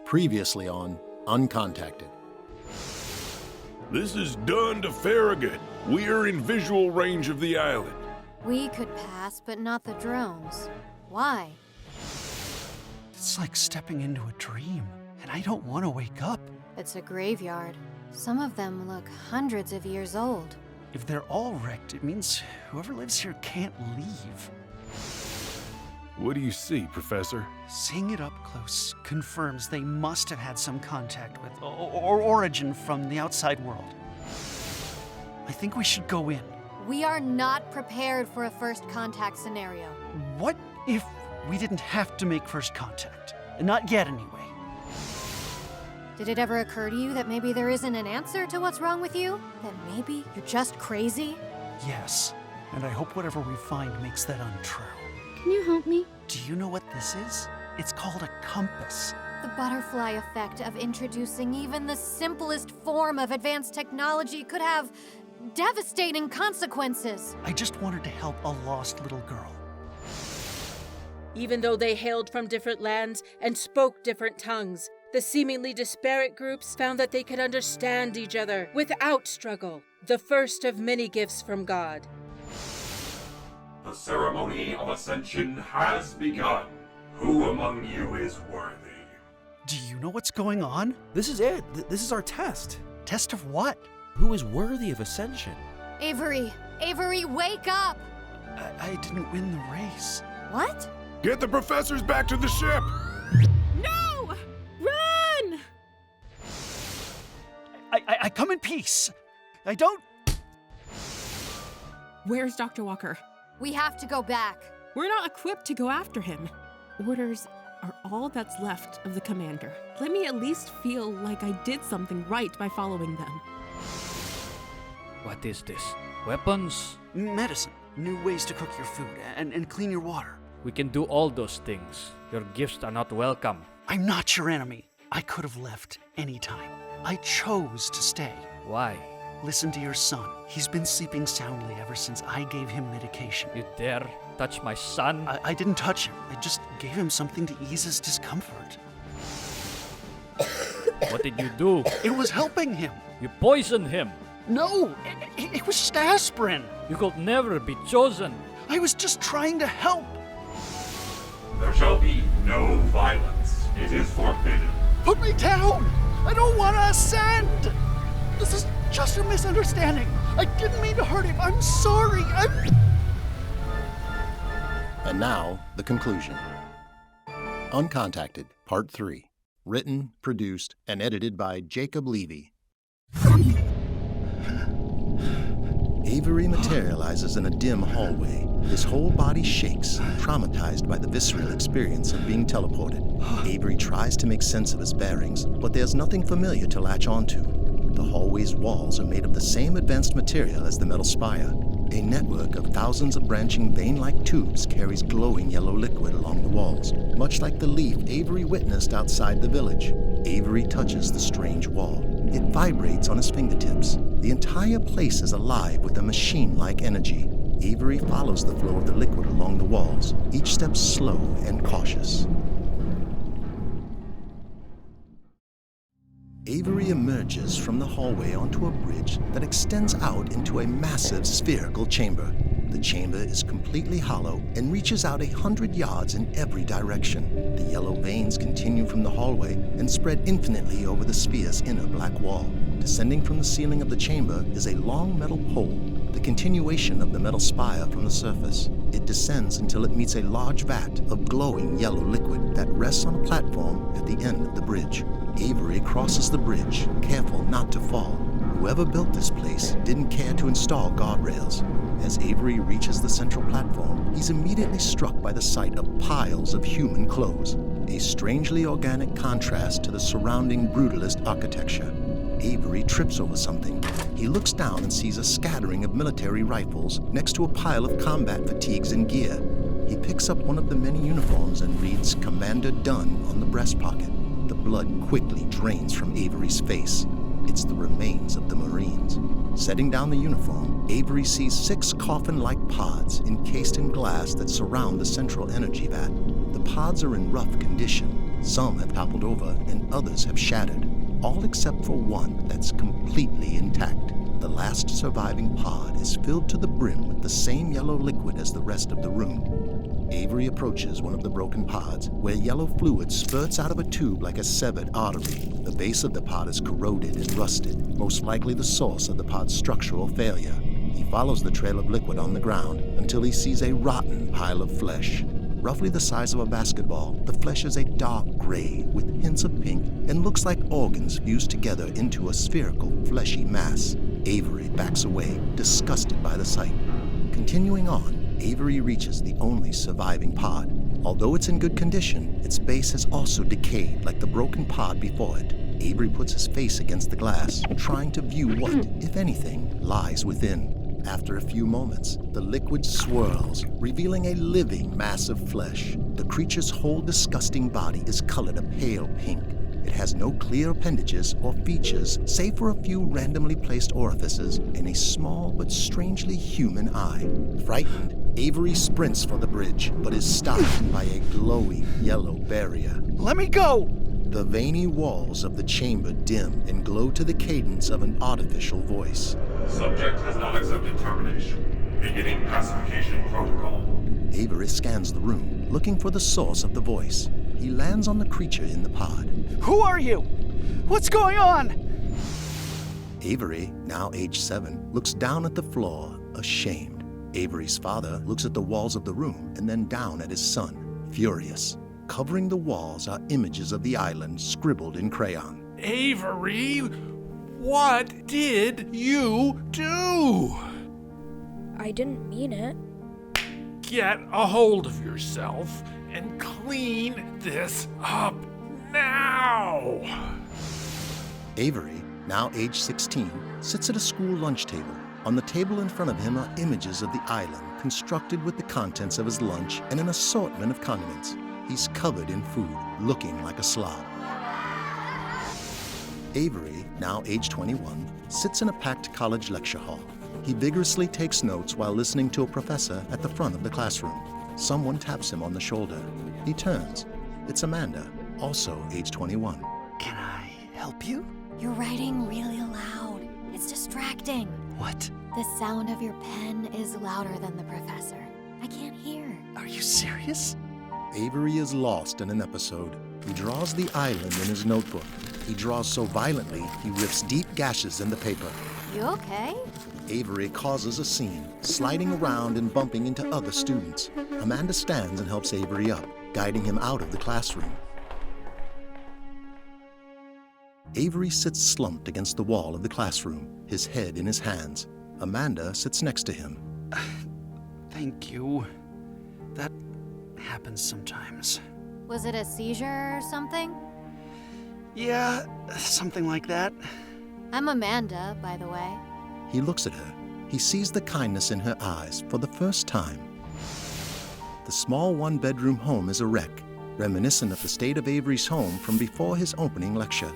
Previously on Uncontacted. This is done to Farragut. We're in visual range of the island. We could pass, but not the drones. Why? It's like stepping into a dream, and I don't want to wake up. It's a graveyard. Some of them look hundreds of years old. If they're all wrecked, it means whoever lives here can't leave. What do you see, Professor? Seeing it up close confirms they must have had some contact with, or origin from the outside world. I think we should go in. We are not prepared for a first contact scenario. What if we didn't have to make first contact? Not yet, anyway. Did it ever occur to you that maybe there isn't an answer to what's wrong with you? That maybe you're just crazy? Yes, and I hope whatever we find makes that untrue. Can you help me? Do you know what this is? It's called a compass. The butterfly effect of introducing even the simplest form of advanced technology could have devastating consequences. I just wanted to help a lost little girl. Even though they hailed from different lands and spoke different tongues, the seemingly disparate groups found that they could understand each other without struggle, the first of many gifts from God. The ceremony of ascension has begun. Who among you is worthy? Do you know what's going on? This is it. This is our test. Test of what? Who is worthy of ascension? Avery, wake up! I didn't win the race. What? Get the professors back to the ship! No! Run! I come in peace. I don't... Where's Dr. Walker? We have to go back. We're not equipped to go after him. Orders are all that's left of the commander. Let me at least feel like I did something right by following them. What is this? Weapons? Medicine. New ways to cook your food and clean your water. We can do all those things. Your gifts are not welcome. I'm not your enemy. I could have left anytime. I chose to stay. Why? Listen to your son. He's been sleeping soundly ever since I gave him medication. You dare touch my son? I didn't touch him. I just gave him something to ease his discomfort. What did you do? It was helping him. You poisoned him. No, it was just aspirin. You could never be chosen. I was just trying to help. There shall be no violence. It is forbidden. Put me down! I don't want to ascend! This is just a misunderstanding. I didn't mean to hurt him. I'm sorry. And now, the conclusion. Uncontacted, Part 3. Written, produced, and edited by Jacob Levy. Avery materializes in a dim hallway. His whole body shakes, traumatized by the visceral experience of being teleported. Avery tries to make sense of his bearings, but there's nothing familiar to latch onto. The hallway's walls are made of the same advanced material as the metal spire. A network of thousands of branching vein-like tubes carries glowing yellow liquid along the walls, much like the leaf Avery witnessed outside the village. Avery touches the strange wall. It vibrates on his fingertips. The entire place is alive with a machine-like energy. Avery follows the flow of the liquid along the walls, each step slow and cautious. Avery emerges from the hallway onto a bridge that extends out into a massive spherical chamber. The chamber is completely hollow and reaches out 100 yards in every direction. The yellow veins continue from the hallway and spread infinitely over the sphere's inner black wall. Descending from the ceiling of the chamber is a long metal pole, the continuation of the metal spire from the surface. It descends until it meets a large vat of glowing yellow liquid that rests on a platform at the end of the bridge. Avery crosses the bridge, careful not to fall. Whoever built this place didn't care to install guardrails. As Avery reaches the central platform, he's immediately struck by the sight of piles of human clothes, a strangely organic contrast to the surrounding brutalist architecture. Avery trips over something. He looks down and sees a scattering of military rifles next to a pile of combat fatigues and gear. He picks up one of the many uniforms and reads Commander Dunn on the breast pocket. The blood quickly drains from Avery's face. It's the remains of the Marines. Setting down the uniform, Avery sees 6 coffin-like pods encased in glass that surround the central energy vat. The pods are in rough condition. Some have toppled over and others have shattered, all except for one that's completely intact. The last surviving pod is filled to the brim with the same yellow liquid as the rest of the room. Avery approaches one of the broken pods, where yellow fluid spurts out of a tube like a severed artery. The base of the pod is corroded and rusted, most likely the source of the pod's structural failure. He follows the trail of liquid on the ground until he sees a rotten pile of flesh. Roughly the size of a basketball, the flesh is a dark gray with hints of pink and looks like organs fused together into a spherical, fleshy mass. Avery backs away, disgusted by the sight. Continuing on, Avery reaches the only surviving pod. Although it's in good condition, its base has also decayed like the broken pod before it. Avery puts his face against the glass, trying to view what, if anything, lies within. After a few moments, the liquid swirls, revealing a living mass of flesh. The creature's whole disgusting body is colored a pale pink. It has no clear appendages or features, save for a few randomly placed orifices and a small but strangely human eye. Frightened, Avery sprints for the bridge, but is stopped by a glowing yellow barrier. Let me go! The veiny walls of the chamber dim and glow to the cadence of an artificial voice. Subject has not accepted termination. Beginning pacification protocol. Avery scans the room, looking for the source of the voice. He lands on the creature in the pod. Who are you? What's going on? Avery, now age 7, looks down at the floor, ashamed. Avery's father looks at the walls of the room and then down at his son, furious. Covering the walls are images of the island scribbled in crayon. Avery, what did you do? I didn't mean it. Get a hold of yourself and clean this up now! Avery, now age 16, sits at a school lunch table. On the table in front of him are images of the island constructed with the contents of his lunch and an assortment of condiments. He's covered in food, looking like a slob. Avery, now age 21, sits in a packed college lecture hall. He vigorously takes notes while listening to a professor at the front of the classroom. Someone taps him on the shoulder. He turns. It's Amanda, also age 21. Can I help you? You're writing really loud. It's distracting. What? The sound of your pen is louder than the professor. I can't hear. Are you serious? Avery is lost in an episode. He draws the island in his notebook. He draws so violently, he rips deep gashes in the paper. You okay? Avery causes a scene, sliding around and bumping into other students. Amanda stands and helps Avery up, guiding him out of the classroom. Avery sits slumped against the wall of the classroom, his head in his hands. Amanda sits next to him. Thank you. That happens sometimes. Was it a seizure or something? Yeah, something like that. I'm Amanda, by the way. He looks at her. He sees the kindness in her eyes for the first time. The small one-bedroom home is a wreck, reminiscent of the state of Avery's home from before his opening lecture.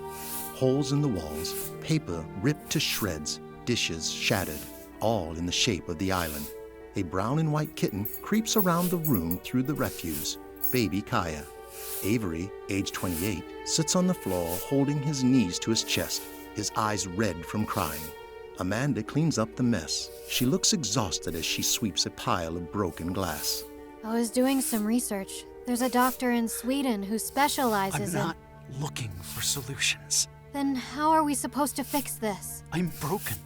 Holes in the walls, paper ripped to shreds, dishes shattered, all in the shape of the island. A brown and white kitten creeps around the room through the refuse, baby Kaya. Avery, age 28, sits on the floor holding his knees to his chest, his eyes red from crying. Amanda cleans up the mess. She looks exhausted as she sweeps a pile of broken glass. I was doing some research. There's a doctor in Sweden who specializes I'm not looking for solutions. Then how are we supposed to fix this? I'm broken.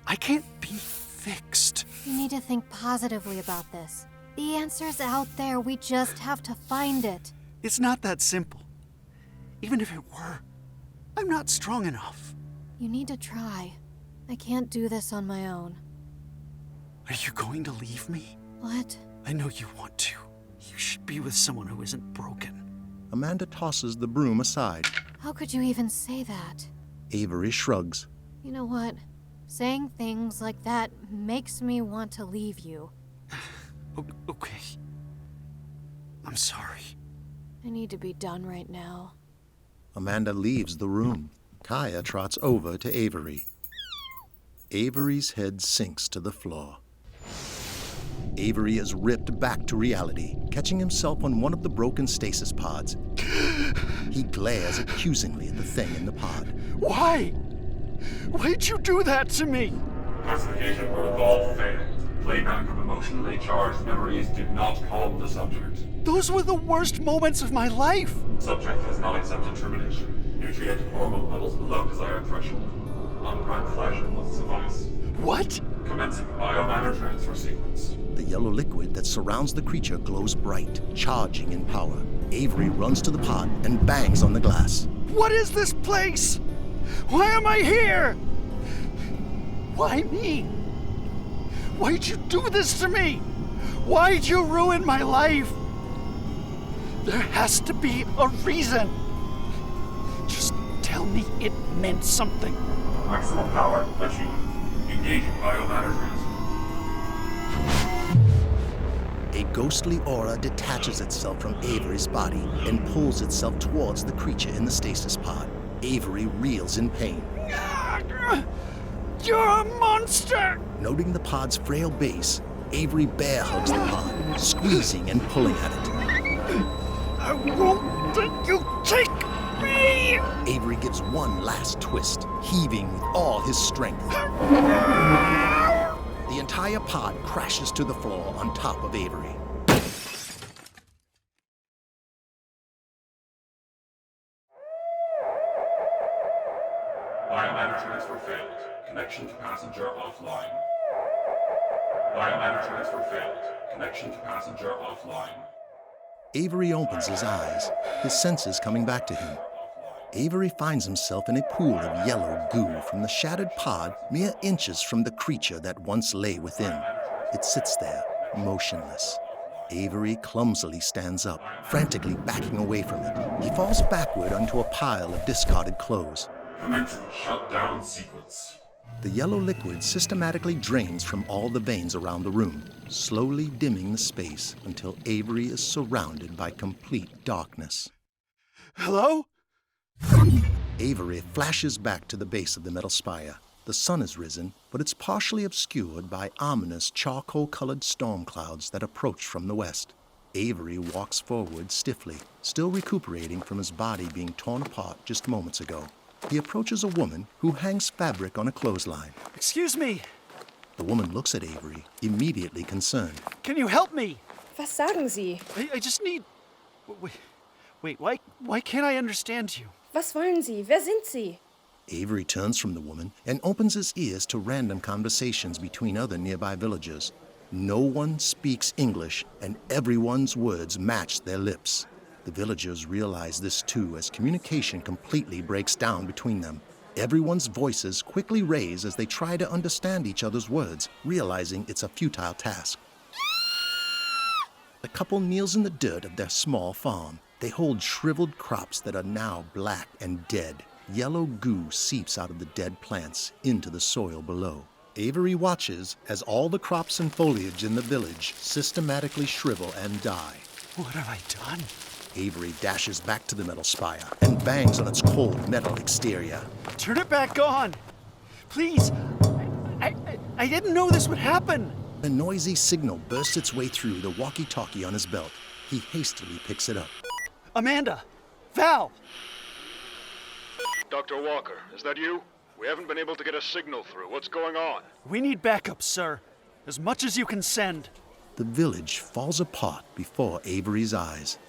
I can't be fixed. You need to think positively about this. The answer's out there, we just have to find it. It's not that simple. Even if it were, I'm not strong enough. You need to try. I can't do this on my own. Are you going to leave me? What? I know you want to. You should be with someone who isn't broken. Amanda tosses the broom aside. How could you even say that? Avery shrugs. You know what? Saying things like that makes me want to leave you. Okay. I'm sorry. I need to be done right now. Amanda leaves the room. Kaya trots over to Avery. Avery's head sinks to the floor. Avery is ripped back to reality, catching himself on one of the broken stasis pods. He glares accusingly at the thing in the pod. Why? Why'd you do that to me? Classification protocol failed. Playback of emotionally charged memories did not calm the subject. Those were the worst moments of my life. Subject has not accepted termination. Nutrient hormone levels below desired threshold. On-prime flesh must suffice. What? Commencing biomatter transfer sequence. The yellow liquid that surrounds the creature glows bright, charging in power. Avery runs to the pod and bangs on the glass. What is this place? Why am I here? Why me? Why'd you do this to me? Why'd you ruin my life? There has to be a reason. Just tell me it meant something. Maximum power achieved. Engaging biomatter transfer. A ghostly aura detaches itself from Avery's body and pulls itself towards the creature in the stasis pod. Avery reels in pain. You're a monster! Noting the pod's frail base, Avery bear hugs the pod, squeezing and pulling at it. I won't let you take me! Avery gives one last twist, heaving with all his strength. The entire pod crashes to the floor on top of Avery. Biomatter transfer failed. Connection to passenger offline. Biomatter transfer failed. Connection to passenger offline. Avery opens his eyes, his senses coming back to him. Avery finds himself in a pool of yellow goo from the shattered pod mere inches from the creature that once lay within. It sits there, motionless. Avery clumsily stands up, frantically backing away from it. He falls backward onto a pile of discarded clothes. Commencing shutdown sequence. The yellow liquid systematically drains from all the veins around the room, slowly dimming the space until Avery is surrounded by complete darkness. Hello? Avery flashes back to the base of the metal spire. The sun has risen, but it's partially obscured by ominous charcoal-colored storm clouds that approach from the west. Avery walks forward stiffly, still recuperating from his body being torn apart just moments ago. He approaches a woman who hangs fabric on a clothesline. Excuse me. The woman looks at Avery, immediately concerned. Can you help me? Was sagen Sie? I just need... Wait, why can't I understand you? Was wollen Sie? Wer sind Sie? Avery turns from the woman and opens his ears to random conversations between other nearby villagers. No one speaks English, and everyone's words match their lips. The villagers realize this too as communication completely breaks down between them. Everyone's voices quickly raise as they try to understand each other's words, realizing it's a futile task. The couple kneels in the dirt of their small farm. They hold shriveled crops that are now black and dead. Yellow goo seeps out of the dead plants into the soil below. Avery watches as all the crops and foliage in the village systematically shrivel and die. What have I done? Avery dashes back to the metal spire and bangs on its cold metal exterior. Turn it back on! Please! I didn't know this would happen! A noisy signal bursts its way through the walkie-talkie on his belt. He hastily picks it up. Amanda! Val! Dr. Walker, is that you? We haven't been able to get a signal through. What's going on? We need backup, sir. As much as you can send. The village falls apart before Avery's eyes.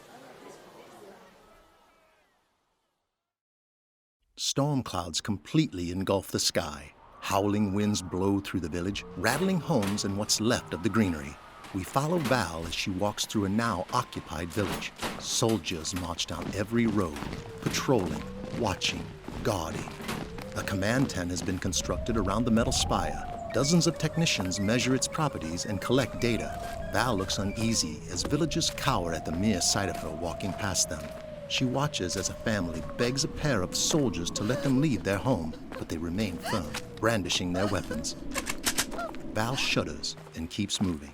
Storm clouds completely engulf the sky. Howling winds blow through the village, rattling homes and what's left of the greenery. We follow Val as she walks through a now occupied village. Soldiers march down every road, patrolling, watching, guarding. A command tent has been constructed around the metal spire. Dozens of technicians measure its properties and collect data. Val looks uneasy as villagers cower at the mere sight of her walking past them. She watches as a family begs a pair of soldiers to let them leave their home, but they remain firm, brandishing their weapons. Val shudders and keeps moving.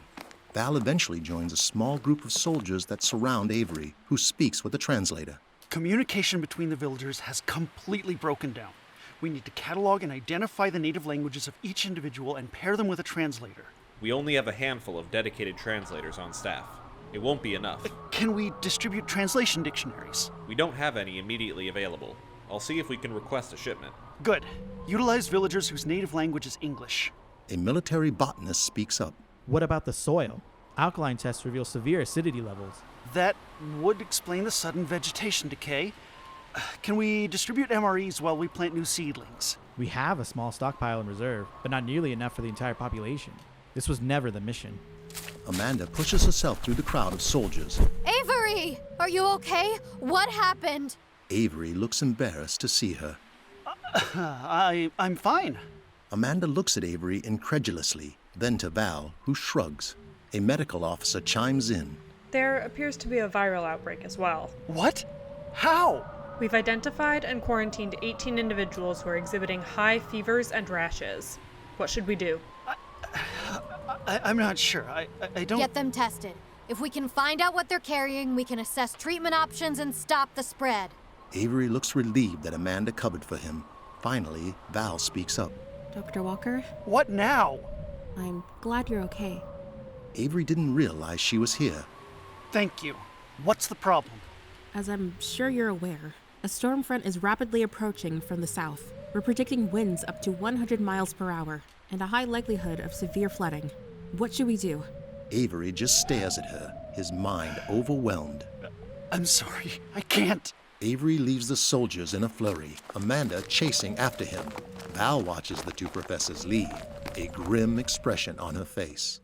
Val eventually joins a small group of soldiers that surround Avery, who speaks with a translator. Communication between the villagers has completely broken down. We need to catalog and identify the native languages of each individual and pair them with a translator. We only have a handful of dedicated translators on staff. It won't be enough. Can we distribute translation dictionaries? We don't have any immediately available. I'll see if we can request a shipment. Good. Utilize villagers whose native language is English. A military botanist speaks up. What about the soil? Alkaline tests reveal severe acidity levels. That would explain the sudden vegetation decay. Can we distribute MREs while we plant new seedlings? We have a small stockpile in reserve, but not nearly enough for the entire population. This was never the mission. Amanda pushes herself through the crowd of soldiers. Avery! Are you okay? What happened? Avery looks embarrassed to see her. I'm fine. Amanda looks at Avery incredulously, then to Val, who shrugs. A medical officer chimes in. There appears to be a viral outbreak as well. What? How? We've identified and quarantined 18 individuals who are exhibiting high fevers and rashes. What should we do? I'm not sure. I don't... Get them tested. If we can find out what they're carrying, we can assess treatment options and stop the spread. Avery looks relieved that Amanda covered for him. Finally, Val speaks up. Dr. Walker? What now? I'm glad you're okay. Avery didn't realize she was here. Thank you. What's the problem? As I'm sure you're aware, a storm front is rapidly approaching from the south. We're predicting winds up to 100 miles per hour and a high likelihood of severe flooding. What should we do? Avery just stares at her, his mind overwhelmed. I'm sorry. I can't. Avery leaves the soldiers in a flurry, Amanda chasing after him. Val watches the two professors leave, a grim expression on her face.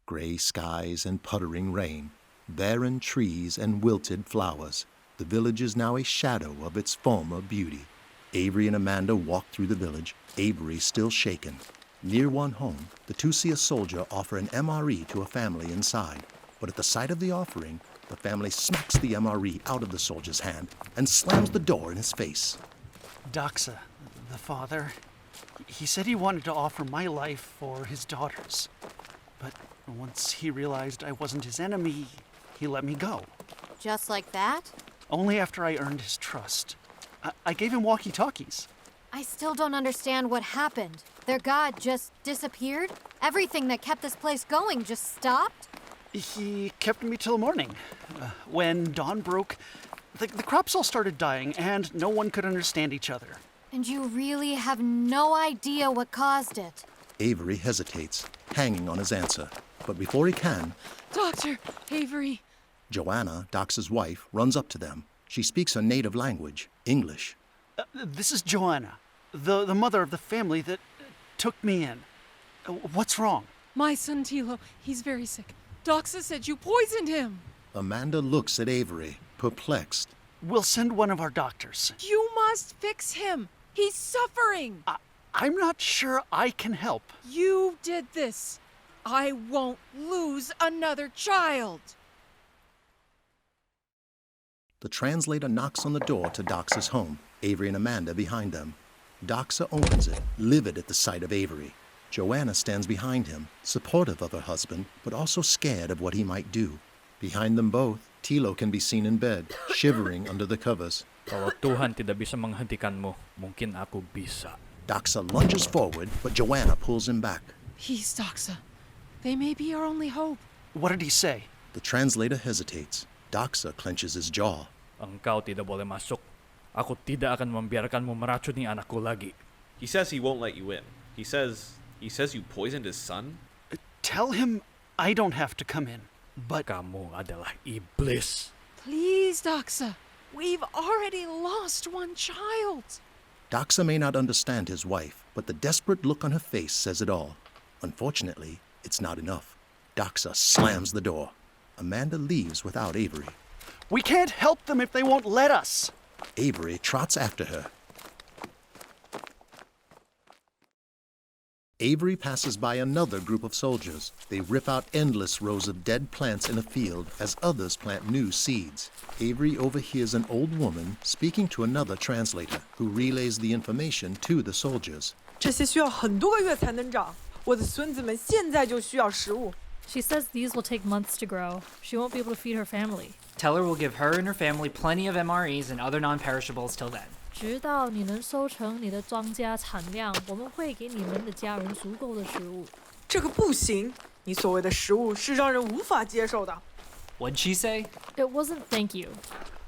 Gray skies and puttering rain, barren trees and wilted flowers. The village is now a shadow of its former beauty. Avery and Amanda walk through the village, Avery still shaken. Near one home, the two see a soldier offer an MRE to a family inside. But at the sight of the offering, the family smacks the MRE out of the soldier's hand and slams the door in his face. Doxa, the father, he said he wanted to offer my life for his daughter's. But once he realized I wasn't his enemy, he let me go. Just like that? Only after I earned his trust. I gave him walkie-talkies. I still don't understand what happened. Their god just disappeared? Everything that kept this place going just stopped? He kept me till morning. When dawn broke, the crops all started dying, and no one could understand each other. And you really have no idea what caused it? Avery hesitates, hanging on his answer. But before he can... Doctor, Avery. Joanna, Dox's wife, runs up to them. She speaks her native language, English. This is Joanna, the mother of the family that took me in. What's wrong? My son Tilo, he's very sick. Doxa said you poisoned him. Amanda looks at Avery, perplexed. We'll send one of our doctors. You must fix him. He's suffering. I'm not sure I can help. You did this. I won't lose another child. The translator knocks on the door to Doxa's home, Avery and Amanda behind them. Doxa opens it, livid at the sight of Avery. Joanna stands behind him, supportive of her husband, but also scared of what he might do. Behind them both, Tilo can be seen in bed, shivering under the covers. Kalau Tuhan tidak bisa menghentikan mo, mungkin aku bisa. Doxa lunges forward, but Joanna pulls him back. Please, Doxa. They may be our only hope. What did he say? The translator hesitates. Doxa clenches his jaw. Engkau tidak boleh masuk. Aku tidak akan membiarkanmu meracuni anakku lagi. He says he won't let you in. He says you poisoned his son? Tell him I don't have to come in, but... Kamu adalah iblis. Please, Doxa. We've already lost one child. Doxa may not understand his wife, but the desperate look on her face says it all. Unfortunately, it's not enough. Doxa slams the door. Amanda leaves without Avery. We can't help them if they won't let us. Avery trots after her. Avery passes by another group of soldiers. They rip out endless rows of dead plants in a field as others plant new seeds. Avery overhears an old woman speaking to another translator who relays the information to the soldiers. 这些需要很多个月才能长，我的孙子们现在就需要食物。 She says these will take months to grow. She won't be able to feed her family. Tell her we'll give her and her family plenty of MREs and other non-perishables till then. 直到你能收成你的庄稼产量，我们会给你们的家人足够的食物。这个不行，你所谓的食物是让人无法接受的。 What'd she say? It wasn't thank you.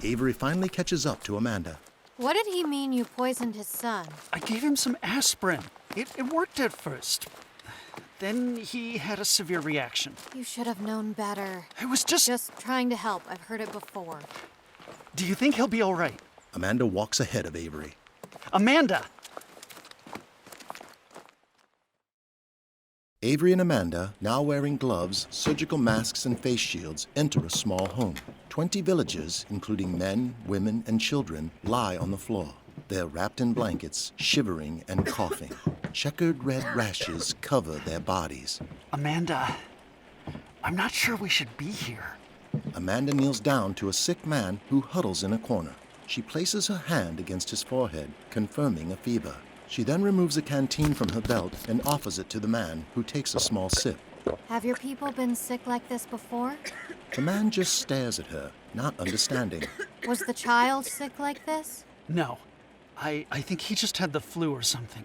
Avery finally catches up to Amanda. What did he mean you poisoned his son? I gave him some aspirin. It worked at first. Then he had a severe reaction. You should have known better. I was just trying to help. I've heard it before. Do you think he'll be all right? Amanda walks ahead of Avery. Amanda! Avery and Amanda, now wearing gloves, surgical masks, and face shields, enter a small home. 20 villagers, including men, women, and children, lie on the floor. They're wrapped in blankets, shivering and coughing. Checkered red rashes cover their bodies. Amanda, I'm not sure we should be here. Amanda kneels down to a sick man who huddles in a corner. She places her hand against his forehead, confirming a fever. She then removes a canteen from her belt and offers it to the man, who takes a small sip. Have your people been sick like this before? The man just stares at her, not understanding. Was the child sick like this? No. I think he just had the flu or something.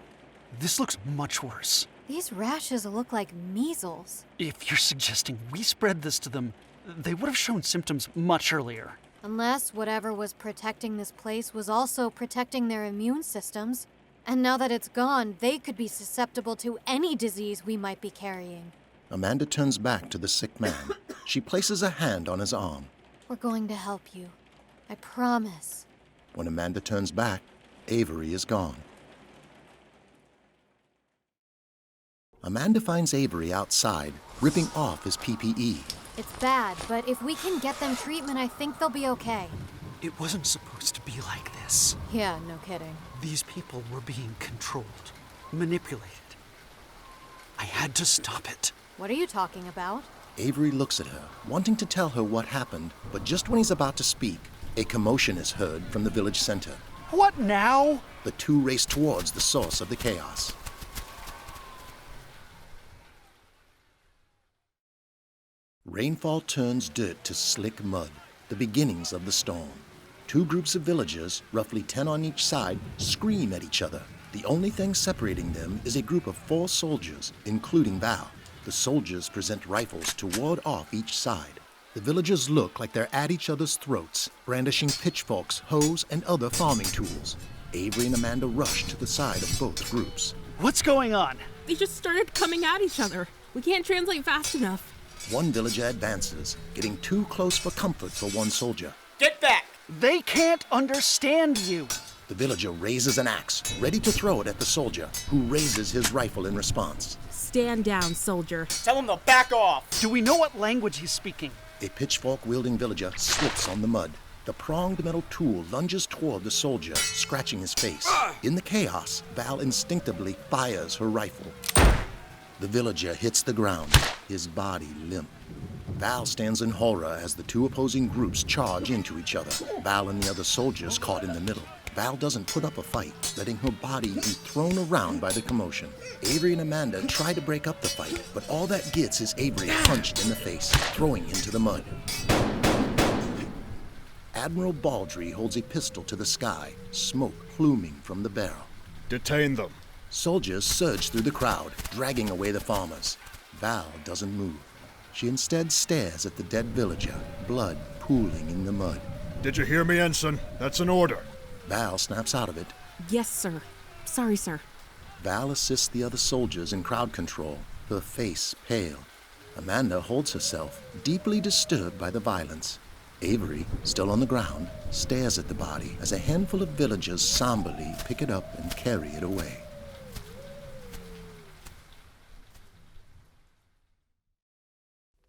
This looks much worse. These rashes look like measles. If you're suggesting we spread this to them, they would have shown symptoms much earlier. Unless whatever was protecting this place was also protecting their immune systems. And now that it's gone, they could be susceptible to any disease we might be carrying. Amanda turns back to the sick man. She places a hand on his arm. We're going to help you. I promise. When Amanda turns back, Avery is gone. Amanda finds Avery outside, ripping off his PPE. It's bad, but if we can get them treatment, I think they'll be okay. It wasn't supposed to be like this. Yeah, no kidding. These people were being controlled, manipulated. I had to stop it. What are you talking about? Avery looks at her, wanting to tell her what happened, but just when he's about to speak, a commotion is heard from the village center. What now? The two race towards the source of the chaos. Rainfall turns dirt to slick mud, the beginnings of the storm. Two groups of villagers, roughly 10 on each side, scream at each other. The only thing separating them is a group of 4 soldiers, including Val. The soldiers present rifles to ward off each side. The villagers look like they're at each other's throats, brandishing pitchforks, hoes, and other farming tools. Avery and Amanda rush to the side of both groups. What's going on? They just started coming at each other. We can't translate fast enough. One villager advances, getting too close for comfort for one soldier. Get back! They can't understand you. The villager raises an axe, ready to throw it at the soldier, who raises his rifle in response. Stand down, soldier. Tell him to back off! Do we know what language he's speaking? A pitchfork-wielding villager slips on the mud. The pronged metal tool lunges toward the soldier, scratching his face. In the chaos, Val instinctively fires her rifle. The villager hits the ground, his body limp. Val stands in horror as the two opposing groups charge into each other. Val and the other soldiers caught in the middle. Val doesn't put up a fight, letting her body be thrown around by the commotion. Avery and Amanda try to break up the fight, but all that gets is Avery punched in the face, throwing into the mud. Admiral Baldry holds a pistol to the sky, smoke pluming from the barrel. Detain them. Soldiers surge through the crowd, dragging away the farmers. Val doesn't move. She instead stares at the dead villager, blood pooling in the mud. Did you hear me, Ensign? That's an order. Val snaps out of it. Yes, sir. Sorry, sir. Val assists the other soldiers in crowd control, her face pale. Amanda holds herself, deeply disturbed by the violence. Avery, still on the ground, stares at the body as a handful of villagers somberly pick it up and carry it away.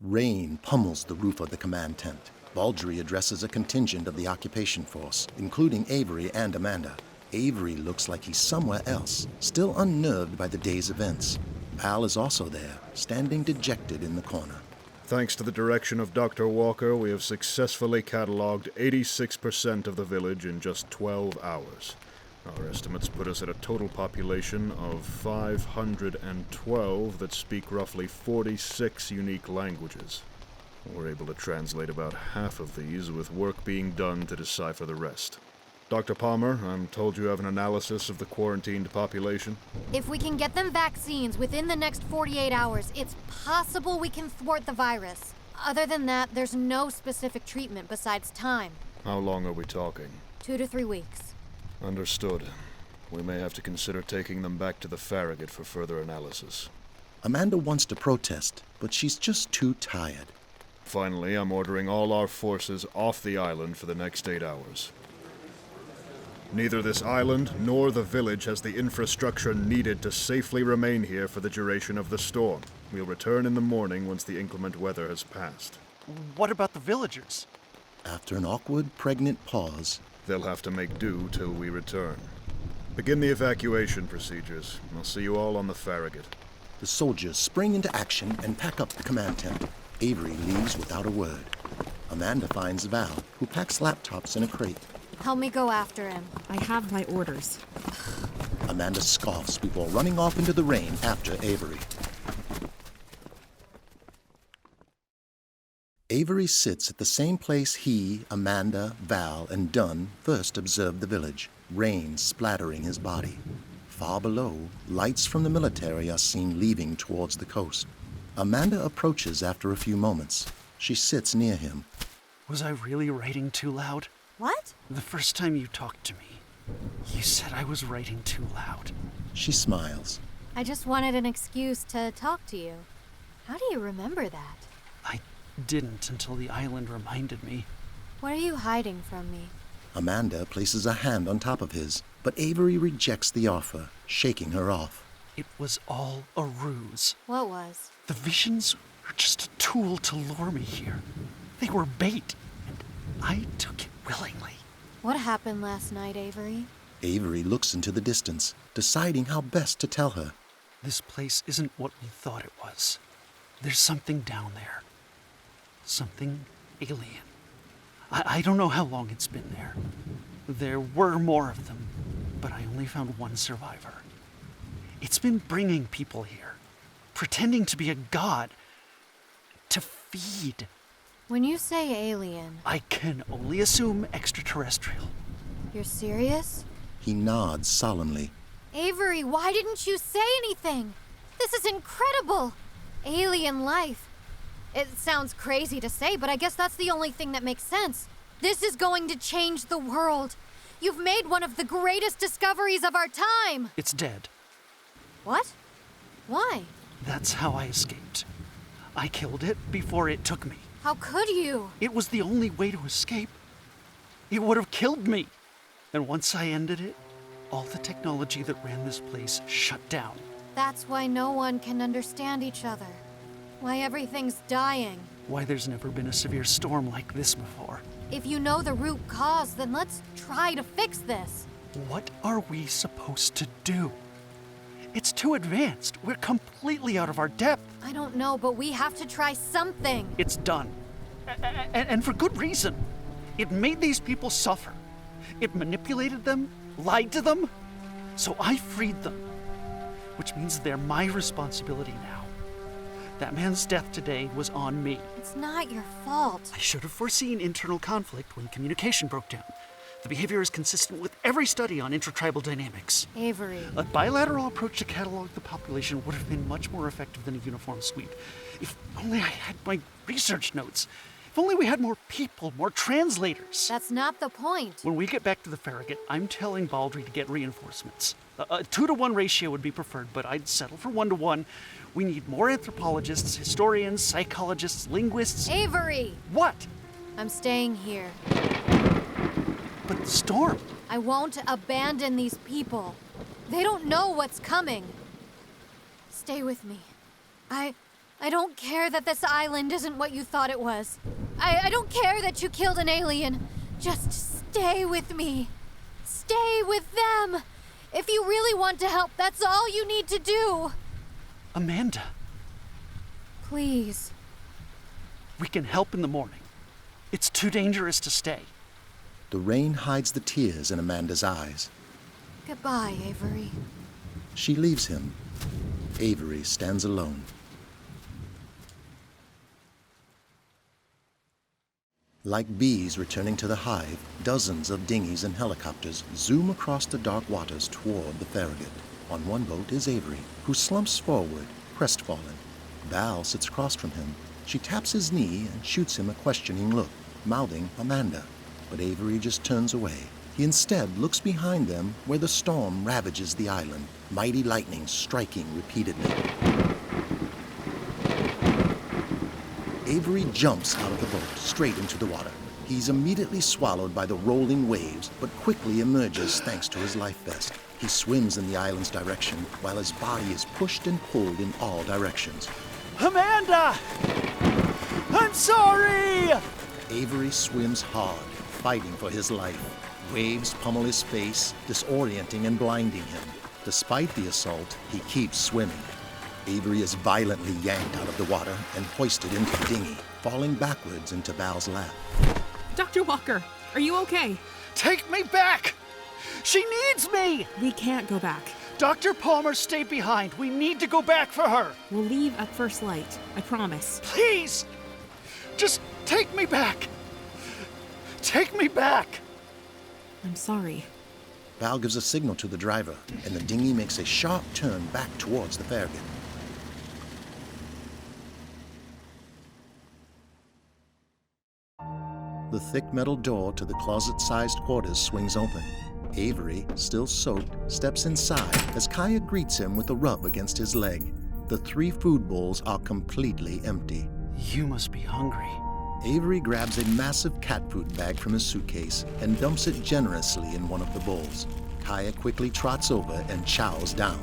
Rain pummels the roof of the command tent. Baldry addresses a contingent of the occupation force, including Avery and Amanda. Avery looks like he's somewhere else, still unnerved by the day's events. Val is also there, standing dejected in the corner. Thanks to the direction of Dr. Walker, we have successfully cataloged 86% of the village in just 12 hours. Our estimates put us at a total population of 512 that speak roughly 46 unique languages. We're able to translate about half of these, with work being done to decipher the rest. Dr. Palmer, I'm told you have an analysis of the quarantined population. If we can get them vaccines within the next 48 hours, it's possible we can thwart the virus. Other than that, there's no specific treatment besides time. How long are we talking? 2 to 3 weeks. Understood. We may have to consider taking them back to the Farragut for further analysis. Amanda wants to protest, but she's just too tired. Finally, I'm ordering all our forces off the island for the next 8 hours. Neither this island nor the village has the infrastructure needed to safely remain here for the duration of the storm. We'll return in the morning once the inclement weather has passed. What about the villagers? After an awkward, pregnant pause, they'll have to make do till we return. Begin the evacuation procedures. I'll see you all on the Farragut. The soldiers spring into action and pack up the command tent. Avery leaves without a word. Amanda finds Val, who packs laptops in a crate. Help me go after him. I have my orders. Amanda scoffs before running off into the rain after Avery. Avery sits at the same place he, Amanda, Val, and Dunn first observed the village, rain splattering his body. Far below, lights from the military are seen leaving towards the coast. Amanda approaches after a few moments. She sits near him. Was I really writing too loud? What? The first time you talked to me, you said I was writing too loud. She smiles. I just wanted an excuse to talk to you. How do you remember that? I didn't until the island reminded me. What are you hiding from me? Amanda places a hand on top of his, but Avery rejects the offer, shaking her off. It was all a ruse. What was? The visions were just a tool to lure me here. They were bait, and I took it willingly. What happened last night, Avery? Avery looks into the distance, deciding how best to tell her. This place isn't what we thought it was. There's something down there. Something alien. I don't know how long it's been there. There were more of them, but I only found one survivor. It's been bringing people here, pretending to be a god, to feed. When you say alien... I can only assume extraterrestrial. You're serious? He nods solemnly. Avery, why didn't you say anything? This is incredible! Alien life. It sounds crazy to say, but I guess that's the only thing that makes sense. This is going to change the world. You've made one of the greatest discoveries of our time. It's dead. What? Why? That's how I escaped. I killed it before it took me. How could you? It was the only way to escape. It would have killed me. And once I ended it, all the technology that ran this place shut down. That's why no one can understand each other. Why everything's dying. Why there's never been a severe storm like this before. If you know the root cause, then let's try to fix this. What are we supposed to do? It's too advanced. We're completely out of our depth. I don't know, but we have to try something. It's done. And for good reason. It made these people suffer. It manipulated them, lied to them. So I freed them. Which means they're my responsibility now. That man's death today was on me. It's not your fault. I should have foreseen internal conflict when communication broke down. The behavior is consistent with every study on intertribal dynamics. Avery. A bilateral approach to catalog the population would have been much more effective than a uniform sweep. If only I had my research notes. If only we had more people, more translators. That's not the point. When we get back to the Farragut, I'm telling Baldry to get reinforcements. A 2-to-1 ratio would be preferred, but I'd settle for 1-to-1. We need more anthropologists, historians, psychologists, linguists. Avery! What? I'm staying here. But the storm. I won't abandon these people. They don't know what's coming. Stay with me. I don't care that this island isn't what you thought it was. I don't care that you killed an alien. Just stay with me. Stay with them. If you really want to help, that's all you need to do. Amanda. Please. We can help in the morning. It's too dangerous to stay. The rain hides the tears in Amanda's eyes. Goodbye, Avery. She leaves him. Avery stands alone. Like bees returning to the hive, dozens of dinghies and helicopters zoom across the dark waters toward the Farragut. On one boat is Avery, who slumps forward, crestfallen. Val sits across from him. She taps his knee and shoots him a questioning look, mouthing Amanda. But Avery just turns away. He instead looks behind them where the storm ravages the island, mighty lightning striking repeatedly. Avery jumps out of the boat, straight into the water. He's immediately swallowed by the rolling waves, but quickly emerges thanks to his life vest. He swims in the island's direction, while his body is pushed and pulled in all directions. Amanda! I'm sorry! Avery swims hard, fighting for his life. Waves pummel his face, disorienting and blinding him. Despite the assault, he keeps swimming. Avery is violently yanked out of the water and hoisted into the dinghy, falling backwards into Val's lap. Dr. Walker, are you okay? Take me back! She needs me! We can't go back. Dr. Palmer stayed behind. We need to go back for her. We'll leave at first light, I promise. Please! Just take me back! Take me back! I'm sorry. Val gives a signal to the driver, and the dinghy makes a sharp turn back towards the Farragut. The thick metal door to the closet-sized quarters swings open. Avery, still soaked, steps inside as Kaya greets him with a rub against his leg. The 3 food bowls are completely empty. You must be hungry. Avery grabs a massive cat food bag from his suitcase and dumps it generously in one of the bowls. Kaya quickly trots over and chows down.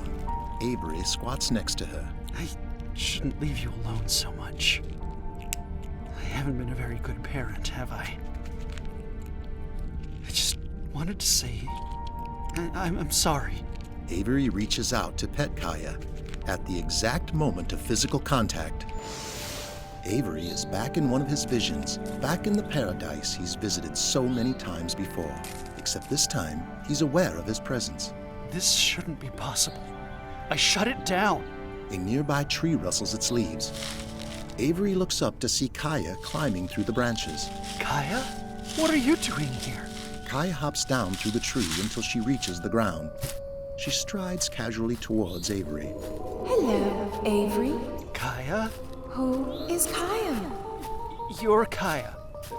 Avery squats next to her. I shouldn't leave you alone so much. I haven't been a very good parent, have I? I just wanted to say I'm sorry. Avery reaches out to pet Kaya. At the exact moment of physical contact, Avery is back in one of his visions, back in the paradise he's visited so many times before. Except this time, he's aware of his presence. This shouldn't be possible. I shut it down. A nearby tree rustles its leaves. Avery looks up to see Kaya climbing through the branches. Kaya? What are you doing here? Kaya hops down through the tree until she reaches the ground. She strides casually towards Avery. Hello, Avery. Kaya? Who is Kaya? You're Kaya.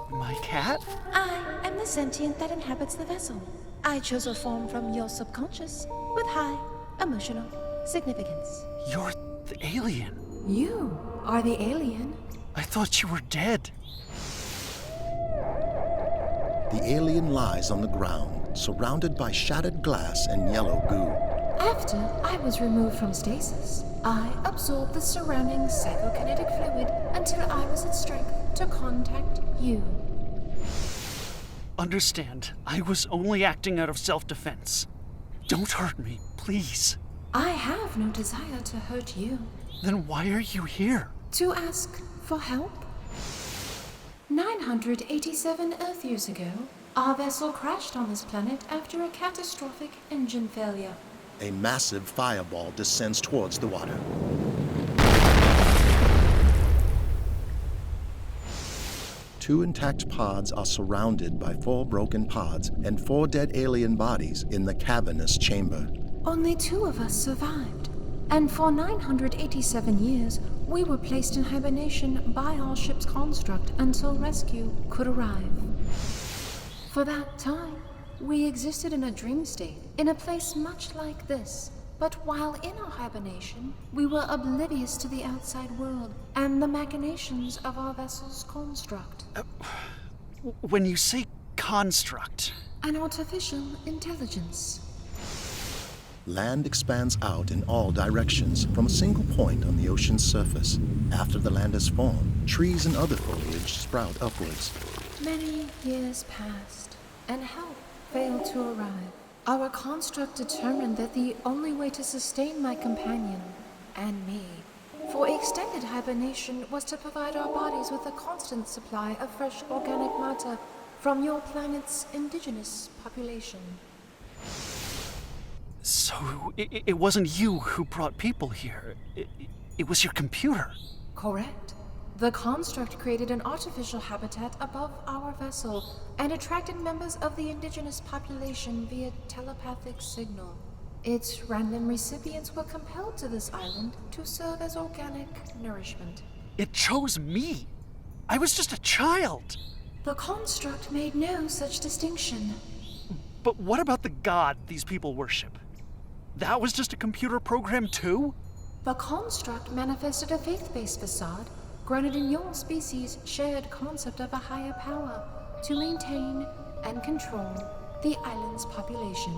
My cat? I am the sentient that inhabits the vessel. I chose a form from your subconscious with high emotional significance. You're the alien. You are the alien. I thought you were dead. The alien lies on the ground, surrounded by shattered glass and yellow goo. After I was removed from stasis, I absorbed the surrounding psychokinetic fluid until I was at strength to contact you. Understand, I was only acting out of self-defense. Don't hurt me, please. I have no desire to hurt you. Then why are you here? To ask for help? 987 Earth years ago, our vessel crashed on this planet after a catastrophic engine failure. A massive fireball descends towards the water. Two intact pods are surrounded by 4 broken pods and 4 dead alien bodies in the cavernous chamber. Only 2 of us survived, and for 987 years, we were placed in hibernation by our ship's construct until rescue could arrive. For that time, we existed in a dream state, in a place much like this. But while in our hibernation, we were oblivious to the outside world and the machinations of our vessel's construct. When you say construct... An artificial intelligence. Land expands out in all directions from a single point on the ocean's surface. After the land is formed, trees and other foliage sprout upwards. Many years passed, and help failed to arrive. Our construct determined that the only way to sustain my companion, and me, for extended hibernation was to provide our bodies with a constant supply of fresh organic matter from your planet's indigenous population. So it wasn't you who brought people here. It was your computer. Correct. The construct created an artificial habitat above our vessel and attracted members of the indigenous population via telepathic signal. Its random recipients were compelled to this island to serve as organic nourishment. It chose me. I was just a child. The construct made no such distinction. But what about the god these people worship? That was just a computer program too? The construct manifested a faith-based facade grounded in your species' shared concept of a higher power to maintain and control the island's population.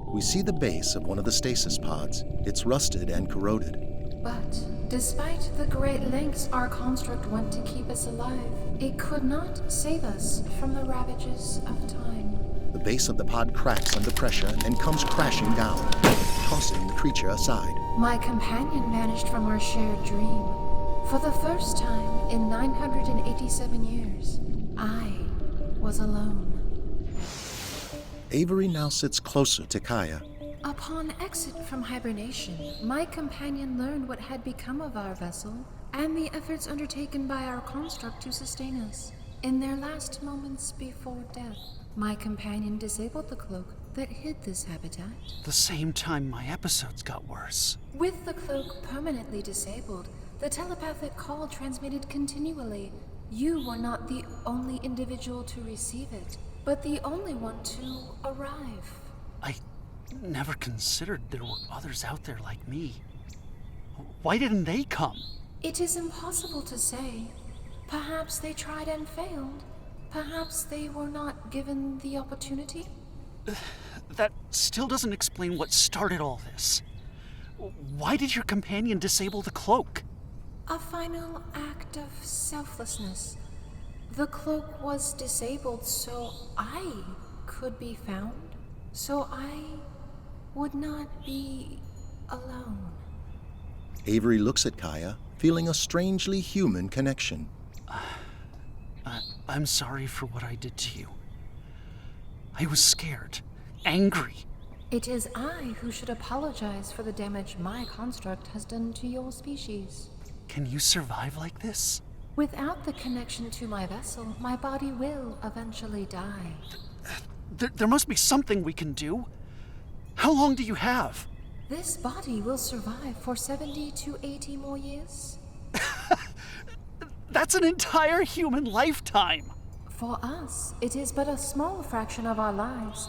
We see the base of one of the stasis pods. It's rusted and corroded. But despite the great lengths our construct went to keep us alive, it could not save us from the ravages of time. The base of the pod cracks under pressure and comes crashing down, tossing the creature aside. My companion vanished from our shared dream. For the first time in 987 years, I was alone. Avery now sits closer to Kaya. Upon exit from hibernation, my companion learned what had become of our vessel and the efforts undertaken by our construct to sustain us. In their last moments before death, my companion disabled the cloak that hid this habitat. The same time my episodes got worse. With the cloak permanently disabled, the telepathic call transmitted continually. You were not the only individual to receive it, but the only one to arrive. I never considered there were others out there like me. Why didn't they come? It is impossible to say. Perhaps they tried and failed. Perhaps they were not given the opportunity. That still doesn't explain what started all this. Why did your companion disable the cloak? A final act of selflessness. The cloak was disabled so I could be found, so I would not be alone. Avery looks at Kaya, feeling a strangely human connection. I'm sorry for what I did to you. I was scared, angry. It is I who should apologize for the damage my construct has done to your species. Can you survive like this? Without the connection to my vessel, my body will eventually die. There must be something we can do. How long do you have? This body will survive for 70 to 80 more years. That's an entire human lifetime. For us, it is but a small fraction of our lives.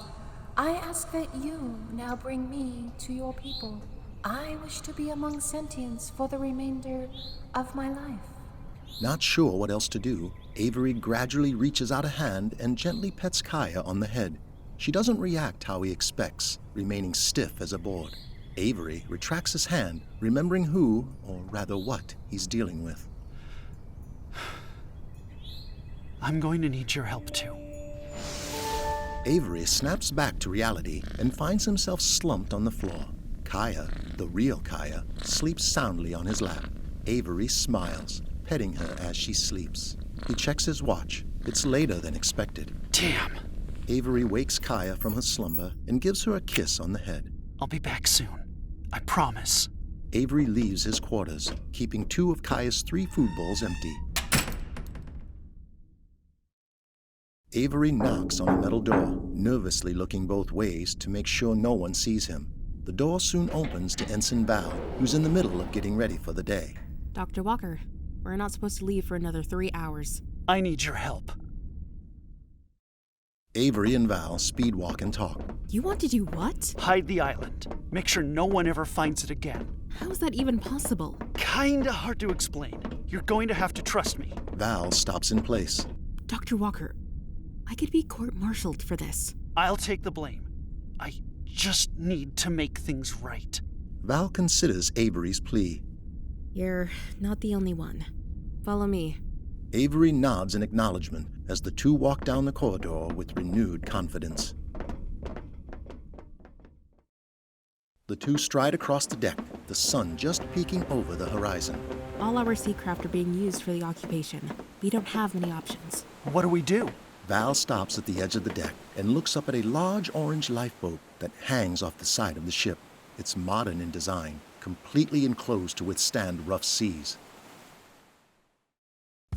I ask that you now bring me to your people. I wish to be among sentients for the remainder of my life. Not sure what else to do, Avery gradually reaches out a hand and gently pets Kaya on the head. She doesn't react how he expects, remaining stiff as a board. Avery retracts his hand, remembering who, or rather what, he's dealing with. I'm going to need your help too. Avery snaps back to reality and finds himself slumped on the floor. Kaya, the real Kaya, sleeps soundly on his lap. Avery smiles, petting her as she sleeps. He checks his watch. It's later than expected. Damn. Avery wakes Kaya from her slumber and gives her a kiss on the head. I'll be back soon. I promise. Avery leaves his quarters, keeping 2 of Kaya's 3 food bowls empty. Avery knocks on a metal door, nervously looking both ways to make sure no one sees him. The door soon opens to Ensign Val, who's in the middle of getting ready for the day. Dr. Walker, we're not supposed to leave for another 3 hours. I need your help. Avery and Val speedwalk and talk. You want to do what? Hide the island. Make sure no one ever finds it again. How is that even possible? Kinda hard to explain. You're going to have to trust me. Val stops in place. Dr. Walker, I could be court-martialed for this. I'll take the blame. I just need to make things right. Val considers Avery's plea. You're not the only one. Follow me. Avery nods in acknowledgement as the 2 walk down the corridor with renewed confidence. The 2 stride across the deck, the sun just peeking over the horizon. All our seacraft are being used for the occupation. We don't have many options. What do we do? Val stops at the edge of the deck and looks up at a large orange lifeboat that hangs off the side of the ship. It's modern in design, completely enclosed to withstand rough seas.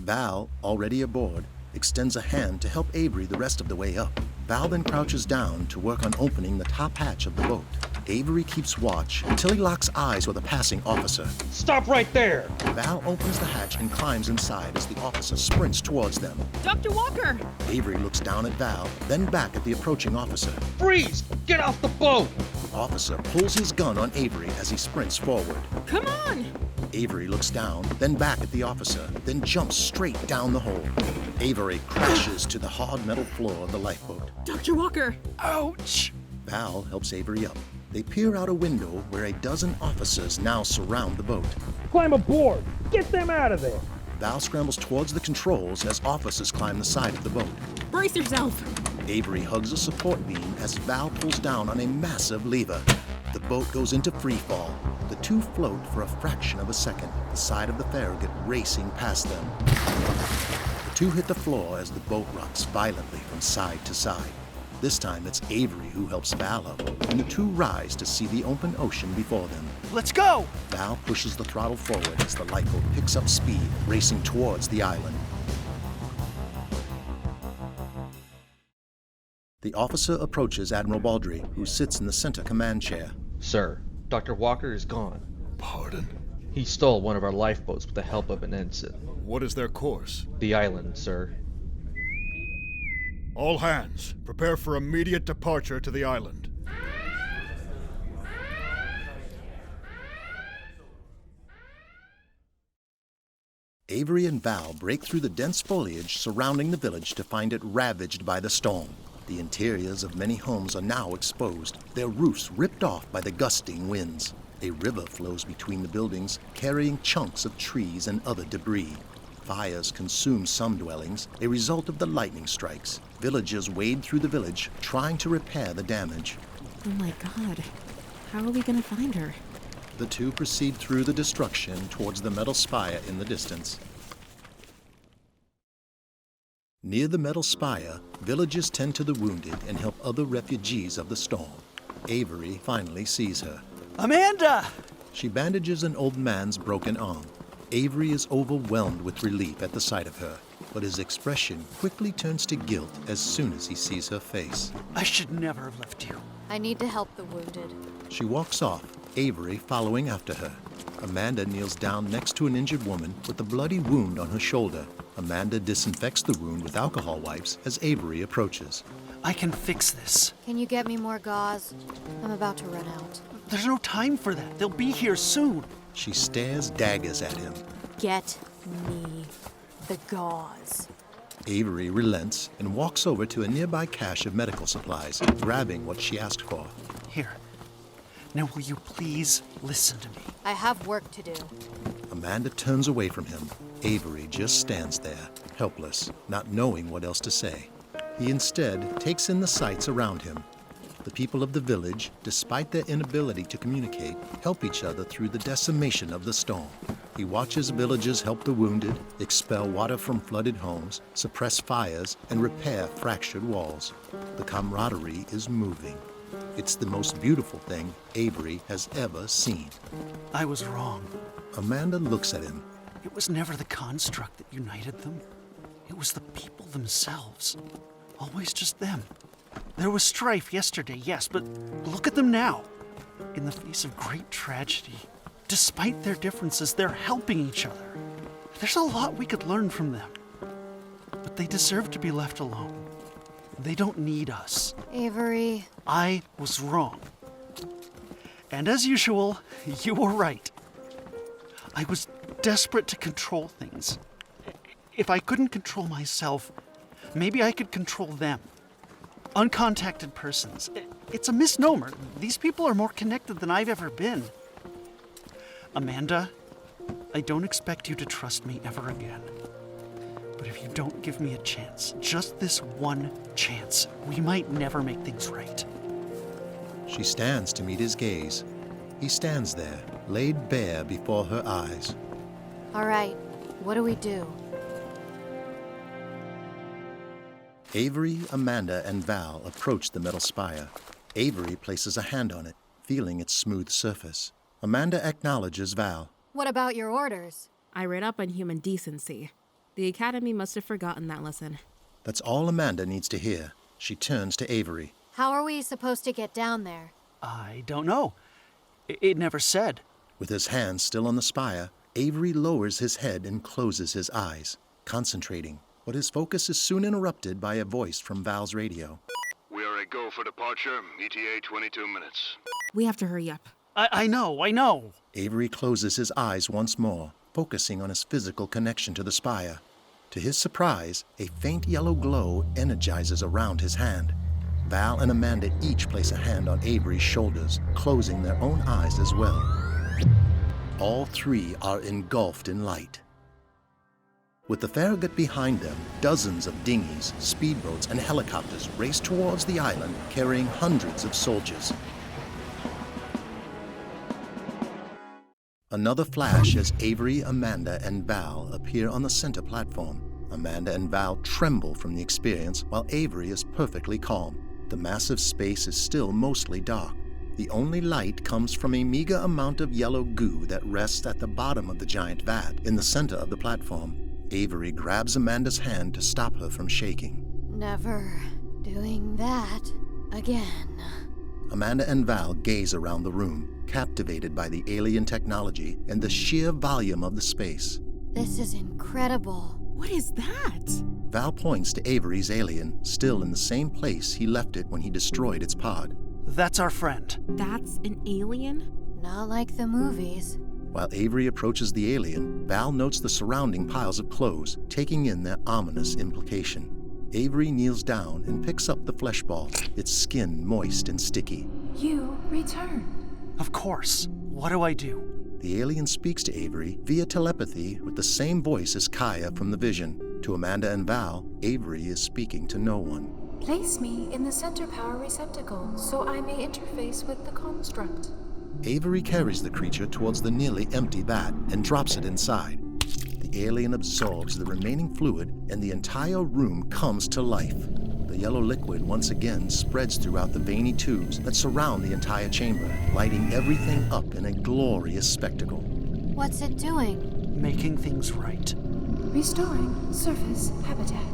Val, already aboard, extends a hand to help Avery the rest of the way up. Val then crouches down to work on opening the top hatch of the boat. Avery keeps watch until he locks eyes with a passing officer. Stop right there! Val opens the hatch and climbs inside as the officer sprints towards them. Dr. Walker! Avery looks down at Val, then back at the approaching officer. Freeze! Get off the boat! The officer pulls his gun on Avery as he sprints forward. Come on! Avery looks down, then back at the officer, then jumps straight down the hole. Avery crashes to the hard metal floor of the lifeboat. Dr. Walker! Ouch! Val helps Avery up. They peer out a window where a dozen officers now surround the boat. Climb aboard! Get them out of there! Val scrambles towards the controls as officers climb the side of the boat. Brace yourself! Avery hugs a support beam as Val pulls down on a massive lever. The boat goes into free fall. The two float for a fraction of a second, the side of the Farragut racing past them. The two hit the floor as the boat rocks violently from side to side. This time it's Avery who helps Val up, and the two rise to see the open ocean before them. Let's go! Val pushes the throttle forward as the lifeboat picks up speed, racing towards the island. The officer approaches Admiral Baldry, who sits in the center command chair. Sir, Dr. Walker is gone. Pardon? He stole one of our lifeboats with the help of an ensign. What is their course? The island, sir. All hands, prepare for immediate departure to the island. Avery and Val break through the dense foliage surrounding the village to find it ravaged by the storm. The interiors of many homes are now exposed, their roofs ripped off by the gusting winds. A river flows between the buildings, carrying chunks of trees and other debris. Fires consume some dwellings, a result of the lightning strikes. Villagers wade through the village, trying to repair the damage. Oh my God. How are we gonna find her? The two proceed through the destruction towards the metal spire in the distance. Near the metal spire, villagers tend to the wounded and help other refugees of the storm. Avery finally sees her. Amanda! She bandages an old man's broken arm. Avery is overwhelmed with relief at the sight of her, but his expression quickly turns to guilt as soon as he sees her face. I should never have left you. I need to help the wounded. She walks off, Avery following after her. Amanda kneels down next to an injured woman with a bloody wound on her shoulder. Amanda disinfects the wound with alcohol wipes as Avery approaches. I can fix this. Can you get me more gauze? I'm about to run out. There's no time for that. They'll be here soon. She stares daggers at him. Get me the gauze. Avery relents and walks over to a nearby cache of medical supplies, grabbing what she asked for. Here. Now will you please listen to me? I have work to do. Amanda turns away from him. Avery just stands there, helpless, not knowing what else to say. He instead takes in the sights around him. The people of the village, despite their inability to communicate, help each other through the decimation of the storm. He watches villagers help the wounded, expel water from flooded homes, suppress fires, and repair fractured walls. The camaraderie is moving. It's the most beautiful thing Avery has ever seen. I was wrong. Amanda looks at him. It was never the construct that united them. It was the people themselves. Always just them. There was strife yesterday, yes, but look at them now. In the face of great tragedy, despite their differences, they're helping each other. There's a lot we could learn from them. But they deserve to be left alone. They don't need us. Avery. I was wrong. And as usual, you were right. I was desperate to control things. If I couldn't control myself, maybe I could control them. Uncontacted persons. It's a misnomer. These people are more connected than I've ever been. Amanda, I don't expect you to trust me ever again. But if you don't give me a chance, just this one chance, we might never make things right. She stands to meet his gaze. He stands there, laid bare before her eyes. All right, what do we do? Avery, Amanda, and Val approach the metal spire. Avery places a hand on it, feeling its smooth surface. Amanda acknowledges Val. What about your orders? I read up on human decency. The Academy must have forgotten that lesson. That's all Amanda needs to hear. She turns to Avery. How are we supposed to get down there? I don't know. It never said. With his hands still on the spire, Avery lowers his head and closes his eyes, concentrating. But his focus is soon interrupted by a voice from Val's radio. We are a go for departure. ETA 22 minutes. We have to hurry up. I know. Avery closes his eyes once more, focusing on his physical connection to the spire. To his surprise, a faint yellow glow energizes around his hand. Val and Amanda each place a hand on Avery's shoulders, closing their own eyes as well. All three are engulfed in light. With the Farragut behind them, dozens of dinghies, speedboats, and helicopters race towards the island, carrying hundreds of soldiers. Another flash as Avery, Amanda, and Val appear on the center platform. Amanda and Val tremble from the experience, while Avery is perfectly calm. The massive space is still mostly dark. The only light comes from a meager amount of yellow goo that rests at the bottom of the giant vat in the center of the platform. Avery grabs Amanda's hand to stop her from shaking. Never doing that again. Amanda and Val gaze around the room, captivated by the alien technology and the sheer volume of the space. This is incredible. What is that? Val points to Avery's alien, still in the same place he left it when he destroyed its pod. That's our friend. That's an alien? Not like the movies. While Avery approaches the alien, Val notes the surrounding piles of clothes, taking in their ominous implication. Avery kneels down and picks up the flesh ball, its skin moist and sticky. You return. Of course. What do I do? The alien speaks to Avery via telepathy with the same voice as Kaya from the vision. To Amanda and Val, Avery is speaking to no one. Place me in the center power receptacle so I may interface with the construct. Avery carries the creature towards the nearly empty vat and drops it inside. The alien absorbs the remaining fluid and the entire room comes to life. The yellow liquid once again spreads throughout the veiny tubes that surround the entire chamber, lighting everything up in a glorious spectacle. What's it doing? Making things right. Restoring surface habitat.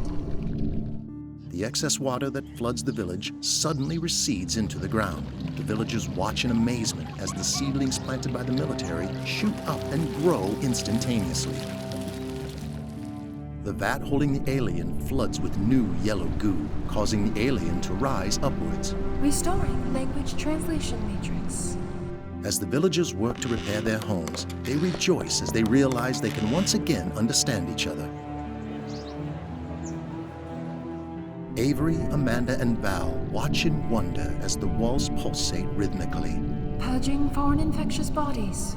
The excess water that floods the village suddenly recedes into the ground. The villagers watch in amazement as the seedlings planted by the military shoot up and grow instantaneously. The vat holding the alien floods with new yellow goo, causing the alien to rise upwards. Restoring language translation matrix. As the villagers work to repair their homes, they rejoice as they realize they can once again understand each other. Avery, Amanda, and Val watch in wonder as the walls pulsate rhythmically. Purging foreign infectious bodies.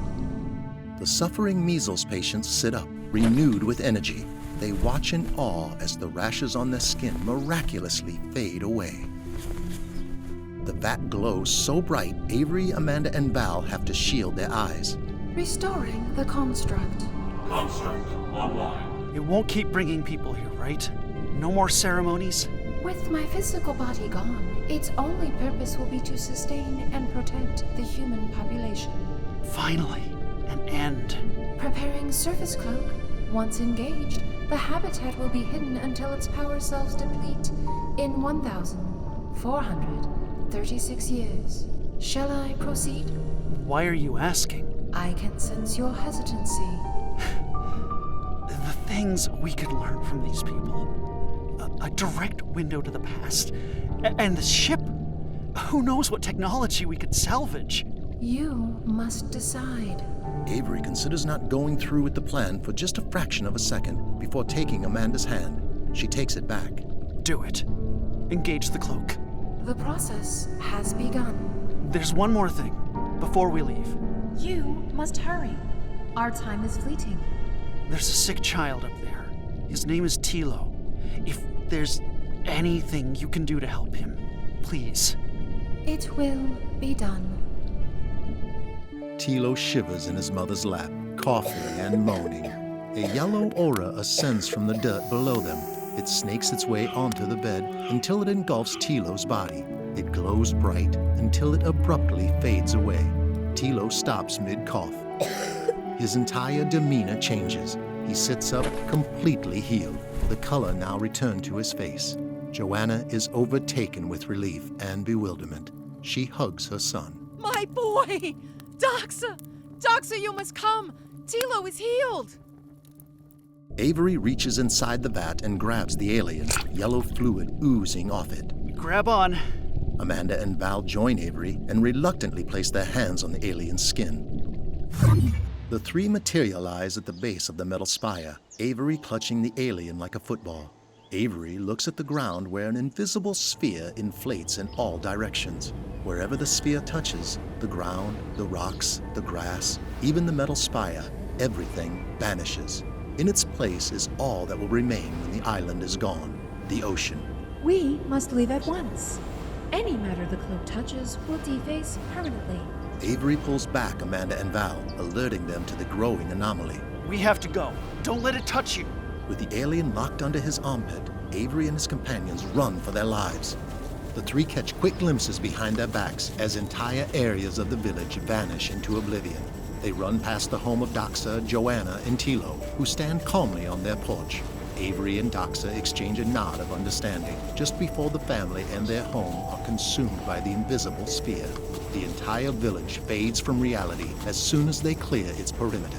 The suffering measles patients sit up, renewed with energy. They watch in awe as the rashes on their skin miraculously fade away. The vat glows so bright, Avery, Amanda, and Val have to shield their eyes. Restoring the construct. Construct online. It won't keep bringing people here, right? No more ceremonies? With my physical body gone, its only purpose will be to sustain and protect the human population. Finally, an end. Preparing surface cloak. Once engaged, the habitat will be hidden until its power cells deplete in 1,436 years. Shall I proceed? Why are you asking? I can sense your hesitancy. The things we could learn from these people. A direct window to the past. And the ship. Who knows what technology we could salvage? You must decide. Avery considers not going through with the plan for just a fraction of a second before taking Amanda's hand. She takes it back. Do it. Engage the cloak. The process has begun. There's one more thing before we leave. You must hurry. Our time is fleeting. There's a sick child up there. His name is Tilo. If there's anything you can do to help him, please. It will be done. Tilo shivers in his mother's lap, coughing and moaning. A yellow aura ascends from the dirt below them. It snakes its way onto the bed until it engulfs Tilo's body. It glows bright until it abruptly fades away. Tilo stops mid-cough. His entire demeanor changes. He sits up, completely healed, the color now returned to his face. Joanna is overtaken with relief and bewilderment. She hugs her son. My boy! Doxa! Doxa, you must come! Tilo is healed! Avery reaches inside the vat and grabs the alien, yellow fluid oozing off it. Grab on. Amanda and Val join Avery and reluctantly place their hands on the alien's skin. The three materialize at the base of the metal spire, Avery clutching the alien like a football. Avery looks at the ground where an invisible sphere inflates in all directions. Wherever the sphere touches, the ground, the rocks, the grass, even the metal spire, everything vanishes. In its place is all that will remain when the island is gone, the ocean. We must leave at once. Any matter the cloak touches will deface permanently. Avery pulls back Amanda and Val, alerting them to the growing anomaly. We have to go. Don't let it touch you. With the alien locked under his armpit, Avery and his companions run for their lives. The three catch quick glimpses behind their backs as entire areas of the village vanish into oblivion. They run past the home of Doxa, Joanna, and Tilo, who stand calmly on their porch. Avery and Doxa exchange a nod of understanding just before the family and their home are consumed by the invisible sphere. The entire village fades from reality as soon as they clear its perimeter.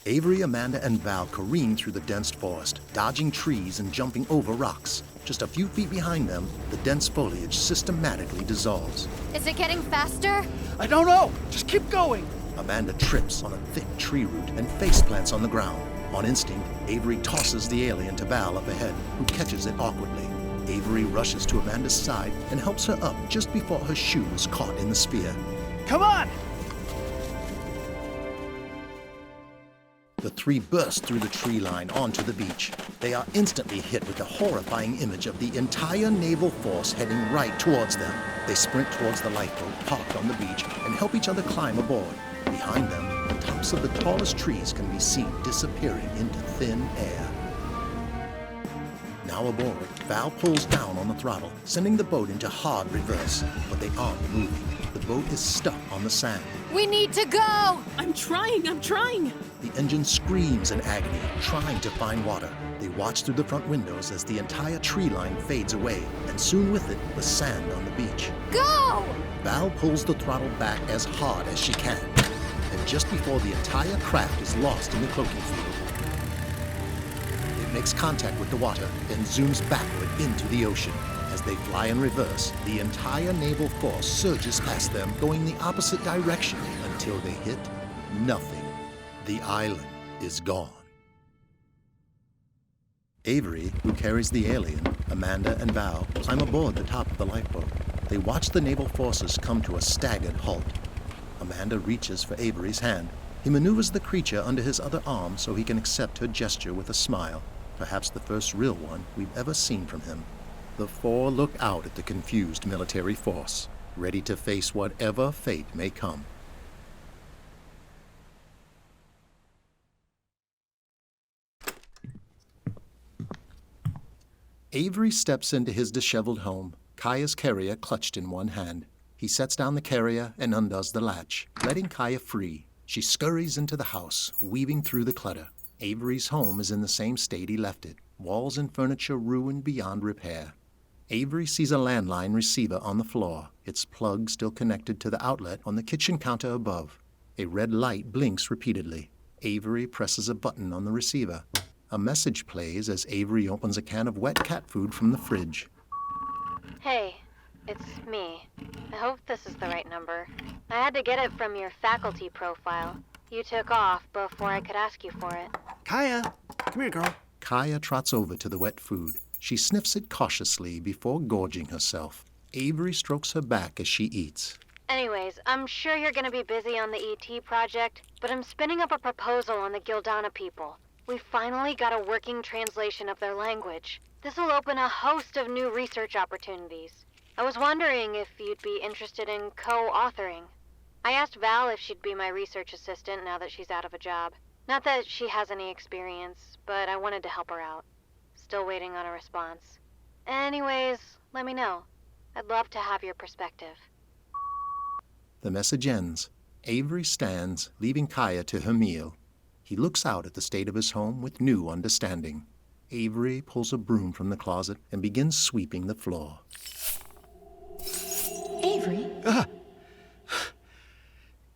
Avery, Amanda, and Val careen through the dense forest, dodging trees and jumping over rocks. Just a few feet behind them, the dense foliage systematically dissolves. Is it getting faster? I don't know. Just keep going. Amanda trips on a thick tree root and face plants on the ground. On instinct, Avery tosses the alien to Val up ahead, who catches it awkwardly. Avery rushes to Amanda's side and helps her up just before her shoe is caught in the spear. Come on! The three burst through the tree line onto the beach. They are instantly hit with the horrifying image of the entire naval force heading right towards them. They sprint towards the lifeboat parked on the beach and help each other climb aboard. Behind them, the tops of the tallest trees can be seen disappearing into thin air. Now aboard, Val pulls down on the throttle, sending the boat into hard reverse, but they aren't moving. The boat is stuck on the sand. We need to go! I'm trying! The engine screams in agony, trying to find water. They watch through the front windows as the entire tree line fades away, and soon with it, the sand on the beach. Go! Val pulls the throttle back as hard as she can, and just before the entire craft is lost in the cloaking field, it makes contact with the water, then zooms backward into the ocean. As they fly in reverse, the entire naval force surges past them, going the opposite direction until they hit nothing. The island is gone. Avery, who carries the alien, Amanda, and Val climb aboard the top of the lifeboat. They watch the naval forces come to a staggered halt. Amanda reaches for Avery's hand. He maneuvers the creature under his other arm so he can accept her gesture with a smile, perhaps the first real one we've ever seen from him. The four look out at the confused military force, ready to face whatever fate may come. Avery steps into his disheveled home, Kaya's carrier clutched in one hand. He sets down the carrier and undoes the latch, letting Kaya free. She scurries into the house, weaving through the clutter. Avery's home is in the same state he left it, walls and furniture ruined beyond repair. Avery sees a landline receiver on the floor, its plug still connected to the outlet on the kitchen counter above. A red light blinks repeatedly. Avery presses a button on the receiver. A message plays as Avery opens a can of wet cat food from the fridge. Hey, it's me. I hope this is the right number. I had to get it from your faculty profile. You took off before I could ask you for it. Kaya, come here, girl. Kaya trots over to the wet food. She sniffs it cautiously before gorging herself. Avery strokes her back as she eats. Anyways, I'm sure you're gonna be busy on the ET project, but I'm spinning up a proposal on the Gildana people. We finally got a working translation of their language. This will open a host of new research opportunities. I was wondering if you'd be interested in co-authoring. I asked Val if she'd be my research assistant now that she's out of a job. Not that she has any experience, but I wanted to help her out. Still waiting on a response. Anyways, let me know. I'd love to have your perspective. The message ends. Avery stands, leaving Kaya to her meal. He looks out at the state of his home with new understanding. Avery pulls a broom from the closet and begins sweeping the floor. Avery?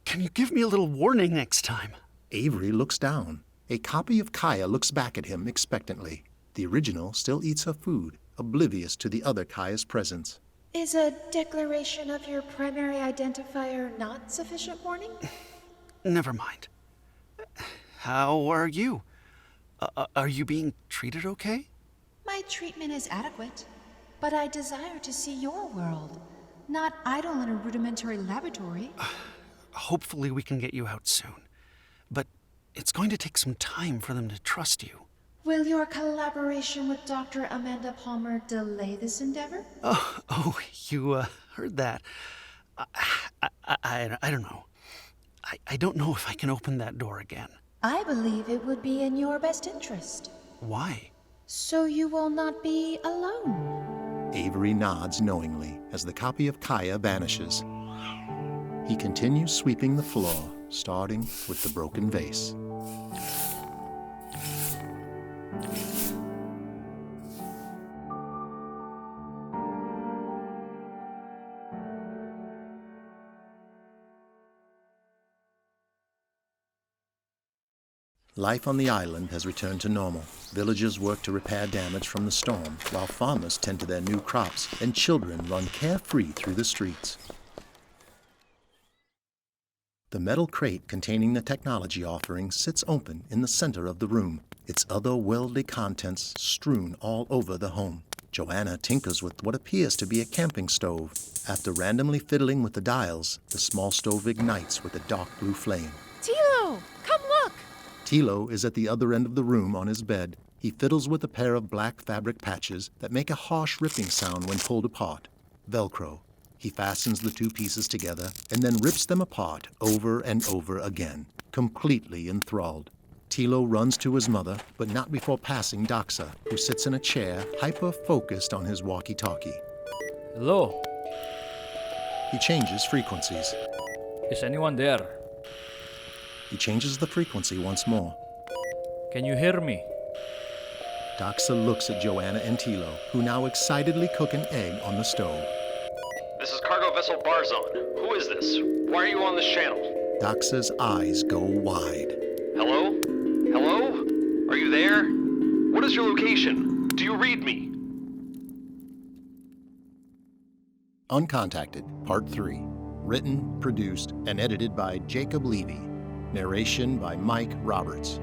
Can you give me a little warning next time? Avery looks down. A copy of Kaya looks back at him expectantly. The original still eats her food, oblivious to the other Kaya's presence. Is a declaration of your primary identifier not sufficient warning? Never mind. How are you? Are you being treated okay? My treatment is adequate, but I desire to see your world, not idle in a rudimentary laboratory. Hopefully we can get you out soon. But it's going to take some time for them to trust you. Will your collaboration with Dr. Amanda Palmer delay this endeavor? Oh, you heard that. I don't know. I don't know if I can open that door again. I believe it would be in your best interest. Why? So you will not be alone. Avery nods knowingly as the copy of Kaya vanishes. He continues sweeping the floor, starting with the broken vase. Life on the island has returned to normal. Villagers work to repair damage from the storm, while farmers tend to their new crops and children run carefree through the streets. The metal crate containing the technology offering sits open in the center of the room, its otherworldly contents strewn all over the home. Joanna tinkers with what appears to be a camping stove. After randomly fiddling with the dials, the small stove ignites with a dark blue flame. Tilo, come look! Tilo is at the other end of the room on his bed. He fiddles with a pair of black fabric patches that make a harsh ripping sound when pulled apart. Velcro. He fastens the two pieces together and then rips them apart over and over again, completely enthralled. Tilo runs to his mother, but not before passing Doxa, who sits in a chair, hyper-focused on his walkie-talkie. Hello? He changes frequencies. Is anyone there? He changes the frequency once more. Can you hear me? Doxa looks at Joanna and Tilo, who now excitedly cook an egg on the stove. This is cargo vessel Barzon. Who is this? Why are you on this channel? Doxa's eyes go wide. Hello? Hello? Are you there? What is your location? Do you read me? Uncontacted, Part 3. Written, produced, and edited by Jacob Levy. Narration by Mike Roberts.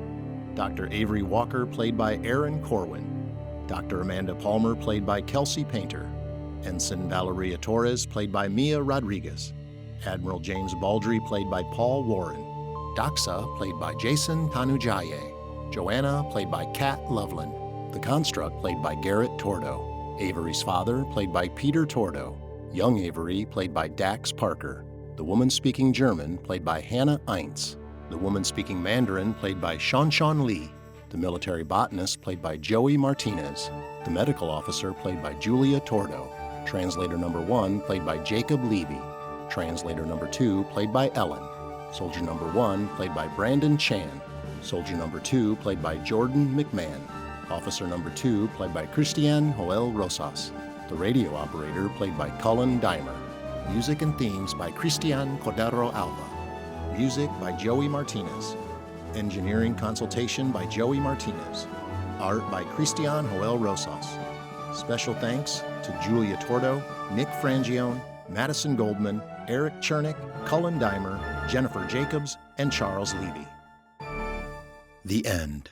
Dr. Avery Walker, played by Aaron Corwin. Dr. Amanda Palmer, played by Kelsey Painter. Ensign Valeria Torres, played by Mia Rodriguez. Admiral James Baldry, played by Paul Warren. Doxa, played by Jason Tanujaye. Joanna, played by Kat Loveland. The Construct, played by Garrett Tordo. Avery's father, played by Peter Tordo. Young Avery, played by Dax Parker. The woman speaking German, played by Hannah Eintz. The woman speaking Mandarin, played by Shanshan Lee. The military botanist, played by Joey Martinez. The medical officer, played by Julia Tordo. Translator number 1, played by Jacob Levy. Translator number 2, played by Ellen. Soldier number 1, played by Brandon Chan. Soldier number 2, played by Jordan McMahon. Officer number 2, played by Christian Joel Rosas. The radio operator, played by Cullen Dimer. Music and themes by Cristian Cordero Alva. Music by Joey Martinez. Engineering consultation by Joey Martinez. Art by Cristian Joel Rosas. Special thanks to Julia Tordo, Nick Frangione, Madison Goldman, Eric Chernick, Cullen Dimer, Jennifer Jacobs, and Charles Levy. The end.